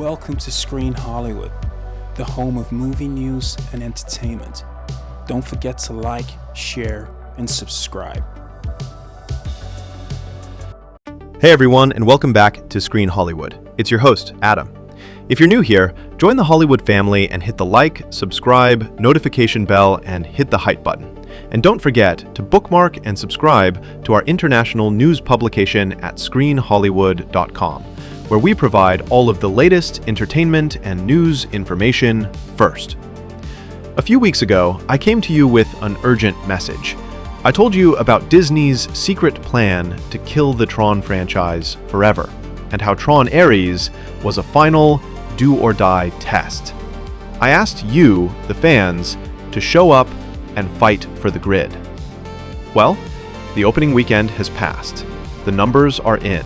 Welcome to Screen Hollywood, the home of movie news and entertainment. Don't forget to like, share, and subscribe. Hey everyone, and welcome back to Screen Hollywood. It's your host, Adam. If you're new here, join the Hollywood family and hit the like, subscribe, notification bell, and hit the hype button. And don't forget to bookmark and subscribe to our international news publication at screenhollywood.com, where we provide all of the latest entertainment and news information first. A few weeks ago, I came to you with an urgent message. I told you about Disney's secret plan to kill the Tron franchise forever, and how Tron ARES was a final do-or-die test. I asked you, the fans, to show up and fight for the grid. Well, the opening weekend has passed. The numbers are in.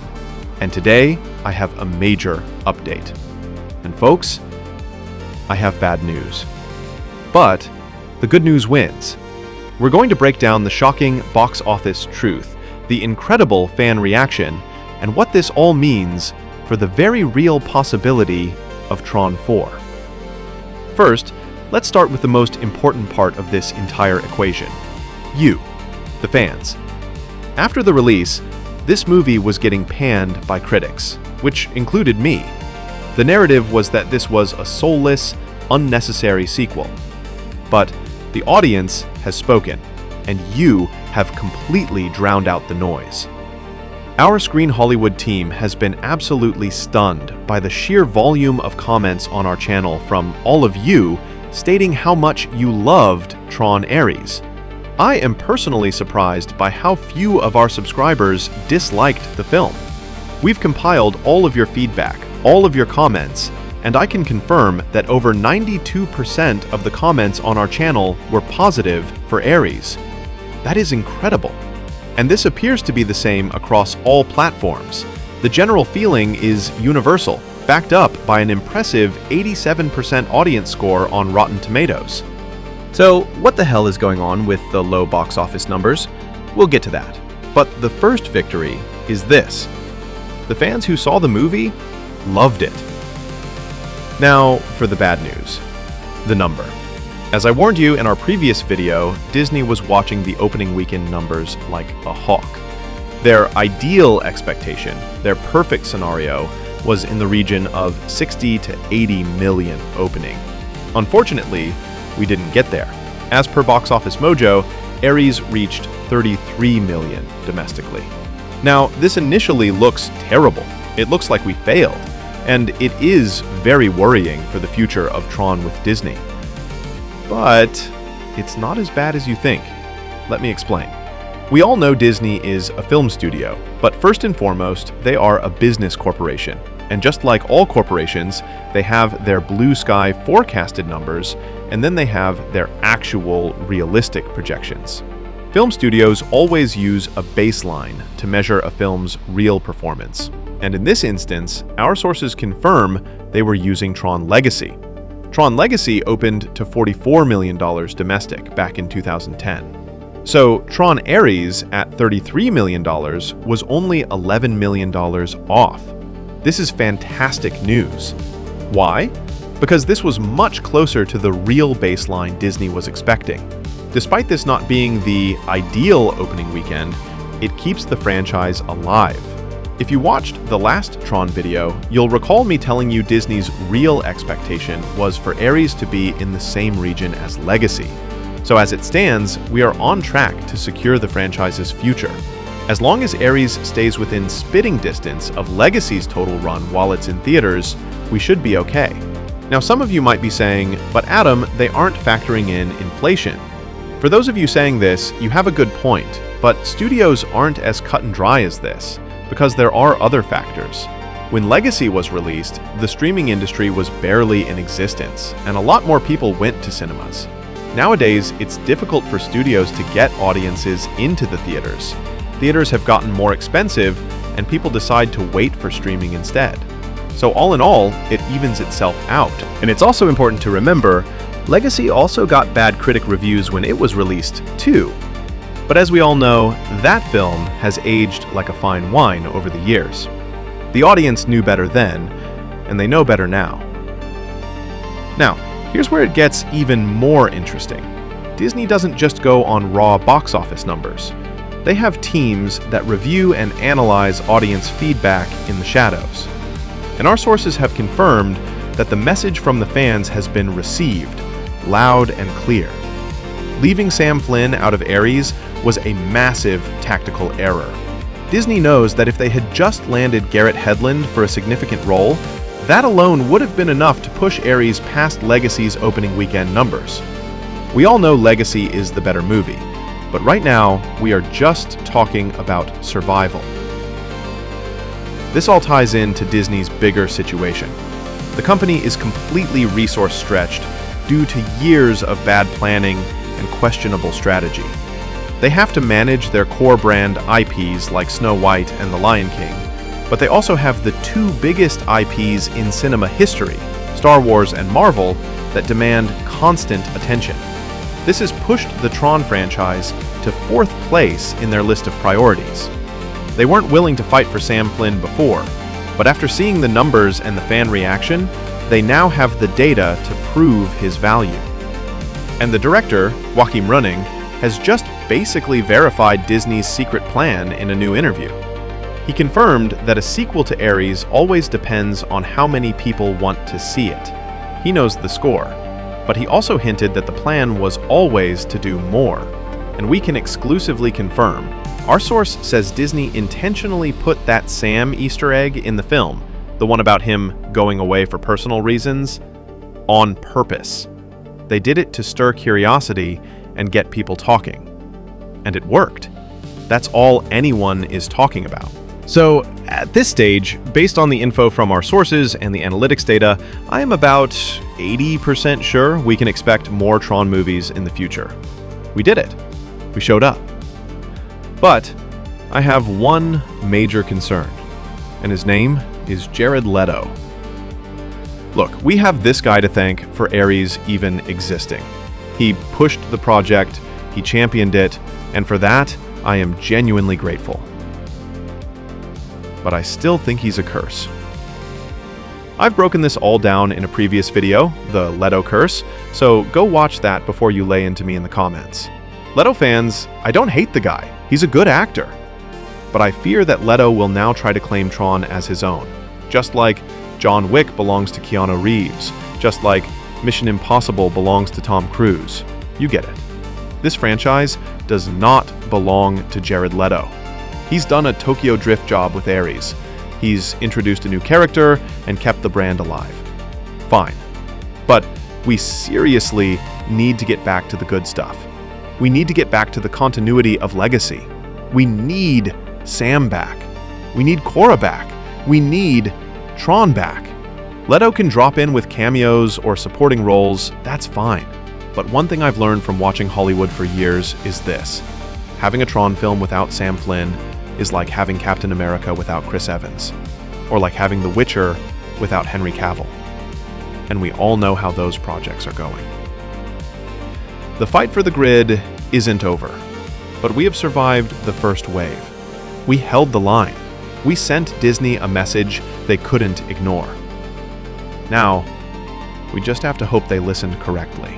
And today, I have a major update. And folks, I have bad news. But the good news wins. We're going to break down the shocking box office truth, the incredible fan reaction, and what this all means for the very real possibility of Tron 4. First, let's start with the most important part of this entire equation. You, the fans. After the release, this movie was getting panned by critics, which included me. The narrative was that this was a soulless, unnecessary sequel. But the audience has spoken, and you have completely drowned out the noise. Our Screen Hollywood team has been absolutely stunned by the sheer volume of comments on our channel from all of you stating how much you loved Tron ARES. I am personally surprised by how few of our subscribers disliked the film. We've compiled all of your feedback, all of your comments, and I can confirm that over 92% of the comments on our channel were positive for ARES. That is incredible. And this appears to be the same across all platforms. The general feeling is universal, backed up by an impressive 87% audience score on Rotten Tomatoes. So, what the hell is going on with the low box office numbers? We'll get to that. But the first victory is this. The fans who saw the movie loved it. Now, for the bad news. The number. As I warned you in our previous video, Disney was watching the opening weekend numbers like a hawk. Their ideal expectation, their perfect scenario, was in the region of 60 to 80 million opening. Unfortunately, we didn't get there. As per Box Office Mojo, ARES reached 33 million domestically. Now, this initially looks terrible. It looks like we failed, and it is very worrying for the future of Tron with Disney. But it's not as bad as you think. Let me explain. We all know Disney is a film studio, but first and foremost, they are a business corporation. And just like all corporations, they have their blue sky forecasted numbers, and then they have their actual realistic projections. Film studios always use a baseline to measure a film's real performance. And in this instance, our sources confirm they were using Tron Legacy. Tron Legacy opened to $44 million domestic back in 2010. So Tron ARES at $33 million was only $11 million off. This is fantastic news. Why? Because this was much closer to the real baseline Disney was expecting. Despite this not being the ideal opening weekend, it keeps the franchise alive. If you watched the last Tron video, you'll recall me telling you Disney's real expectation was for ARES to be in the same region as Legacy. So as it stands, we are on track to secure the franchise's future. As long as ARES stays within spitting distance of Legacy's total run while it's in theaters, we should be okay. Now some of you might be saying, but Adam, they aren't factoring in inflation. For those of you saying this, you have a good point, but studios aren't as cut and dry as this, because there are other factors. When Legacy was released, the streaming industry was barely in existence, and a lot more people went to cinemas. Nowadays, it's difficult for studios to get audiences into the theaters. Theaters have gotten more expensive, and people decide to wait for streaming instead. So all in all, it evens itself out. And it's also important to remember, Legacy also got bad critic reviews when it was released, too. But as we all know, that film has aged like a fine wine over the years. The audience knew better then, and they know better now. Now, here's where it gets even more interesting. Disney doesn't just go on raw box office numbers. They have teams that review and analyze audience feedback in the shadows. And our sources have confirmed that the message from the fans has been received, loud and clear. Leaving Sam Flynn out of ARES was a massive tactical error. Disney knows that if they had just landed Garrett Hedlund for a significant role, that alone would have been enough to push ARES past Legacy's opening weekend numbers. We all know Legacy is the better movie, but right now we are just talking about survival. This all ties into Disney's bigger situation. The company is completely resource-stretched due to years of bad planning and questionable strategy. They have to manage their core brand IPs like Snow White and The Lion King, but they also have the two biggest IPs in cinema history, Star Wars and Marvel, that demand constant attention. This has pushed the Tron franchise to 4th place in their list of priorities. They weren't willing to fight for Sam Flynn before, but after seeing the numbers and the fan reaction, they now have the data to prove his value. And the director, Joachim Running, has just basically verified Disney's secret plan in a new interview. He confirmed that a sequel to ARES always depends on how many people want to see it. He knows the score, but he also hinted that the plan was always to do more. And we can exclusively confirm. Our source says Disney intentionally put that Sam Easter egg in the film, the one about him going away for personal reasons, on purpose. They did it to stir curiosity and get people talking. And it worked. That's all anyone is talking about. So, at this stage, based on the info from our sources and the analytics data, I am about 80% sure we can expect more Tron movies in the future. We did it. We showed up. But I have one major concern, and his name is Jared Leto. Look, we have this guy to thank for ARES even existing. He pushed the project, he championed it, and for that, I am genuinely grateful. But I still think he's a curse. I've broken this all down in a previous video, the Leto curse, so go watch that before you lay into me in the comments. Leto fans, I don't hate the guy. He's a good actor. But I fear that Leto will now try to claim Tron as his own. Just like John Wick belongs to Keanu Reeves. Just like Mission Impossible belongs to Tom Cruise. You get it. This franchise does not belong to Jared Leto. He's done a Tokyo Drift job with ARES. He's introduced a new character and kept the brand alive. Fine. But we seriously need to get back to the good stuff. We need to get back to the continuity of Legacy. We need Sam back. We need Korra back. We need Tron back. Leto can drop in with cameos or supporting roles, that's fine. But one thing I've learned from watching Hollywood for years is this. Having a Tron film without Sam Flynn is like having Captain America without Chris Evans, or like having The Witcher without Henry Cavill. And we all know how those projects are going. The fight for the grid isn't over, but we have survived the first wave. We held the line. We sent Disney a message they couldn't ignore. Now, we just have to hope they listened correctly.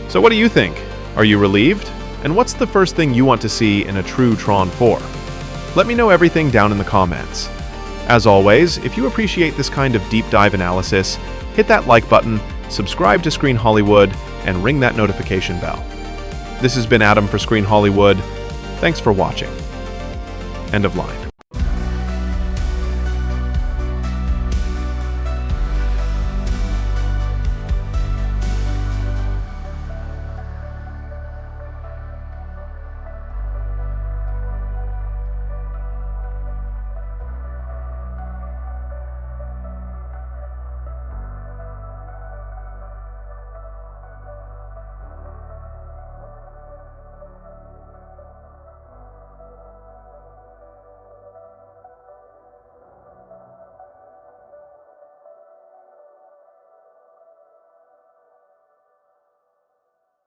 So what do you think? Are you relieved? And what's the first thing you want to see in a true Tron 4? Let me know everything down in the comments. As always, if you appreciate this kind of deep dive analysis, hit that like button, subscribe to Screen Hollywood, and ring that notification bell. This has been Adam for Screen Hollywood. Thanks for watching. End of line.